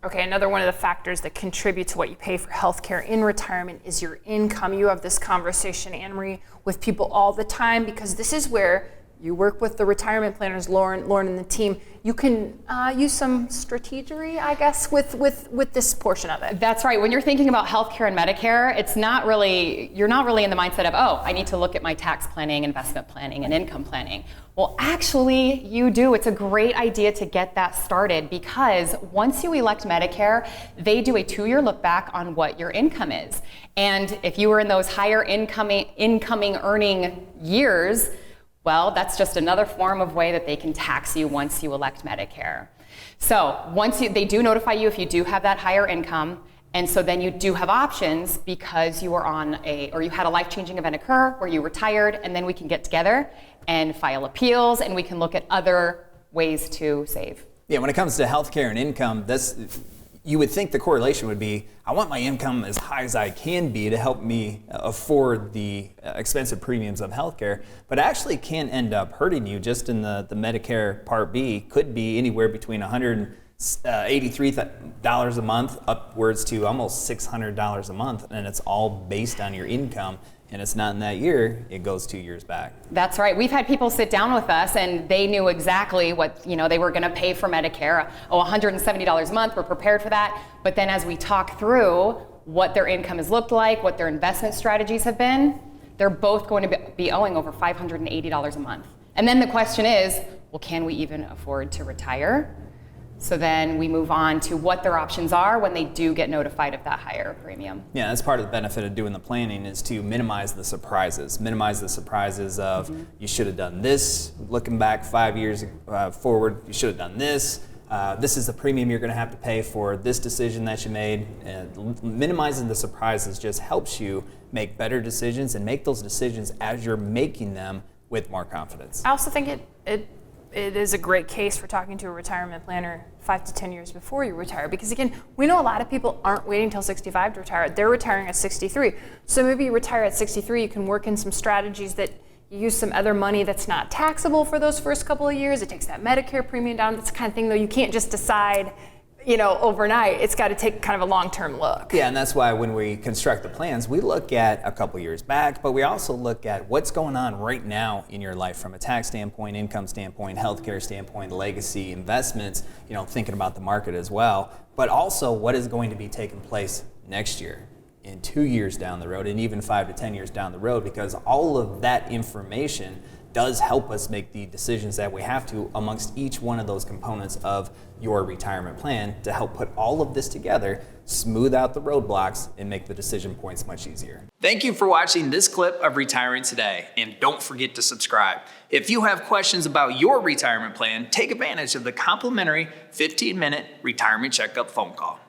Okay, another one of the factors that contribute to what you pay for healthcare in retirement is your income. You have this conversation, AnnaMarie, with people all the time because this is where you work with the retirement planners, Loren and the team. You can use some strategery, I guess, with this portion of it. That's right. When you're thinking about healthcare and Medicare, you're not really in the mindset of, oh, I need to look at my tax planning, investment planning, and income planning. Well, actually, you do. It's a great idea to get that started because once you elect Medicare, they do a 2-year look back on what your income is. And if you were in those higher incoming earning years, well, that's just another form of way that they can tax you once you elect Medicare. So they do notify you if you do have that higher income, and so then you do have options because you were or you had a life-changing event occur where you retired, and then we can get together and file appeals, and we can look at other ways to save. Yeah, when it comes to healthcare and income, you would think the correlation would be, I want my income as high as I can be to help me afford the expensive premiums of healthcare, but actually can end up hurting you just in the Medicare Part B. Could be anywhere between $183 a month upwards to almost $600 a month, and it's all based on your income. And it's not in that year, it goes 2 years back. That's right. We've had people sit down with us and they knew exactly what they were going to pay for Medicare. $170 a month, we're prepared for that. But then as we talk through what their income has looked like, what their investment strategies have been, they're both going to be owing over $580 a month. And then the question is, well, can we even afford to retire? So then we move on to what their options are when they do get notified of that higher premium. Yeah, that's part of the benefit of doing the planning is to minimize the surprises. Minimize the surprises of you should have done this, looking back 5 years forward, you should have done this. This is the premium you're going to have to pay for this decision that you made. Minimizing the surprises just helps you make better decisions and make those decisions as you're making them with more confidence. I also think it is a great case for talking to a retirement planner 5 to 10 years before you retire, because again, we know a lot of people aren't waiting till 65 to retire. They're retiring at 63. So maybe you retire at 63, you can work in some strategies that you use some other money that's not taxable for those first couple of years. It takes that Medicare premium down. That's the kind of thing, though, you can't just decide overnight. It's got to take kind of a long-term look. Yeah, and that's why when we construct the plans, we look at a couple years back, but we also look at what's going on right now in your life from a tax standpoint, income standpoint, healthcare standpoint, legacy, investments, thinking about the market as well, but also what is going to be taking place next year, in 2 years down the road, and even 5 to 10 years down the road, because all of that information does help us make the decisions that we have to amongst each one of those components of your retirement plan to help put all of this together, smooth out the roadblocks, and make the decision points much easier. Thank you for watching this clip of Retiring Today, and don't forget to subscribe. If you have questions about your retirement plan, take advantage of the complimentary 15-minute retirement checkup phone call.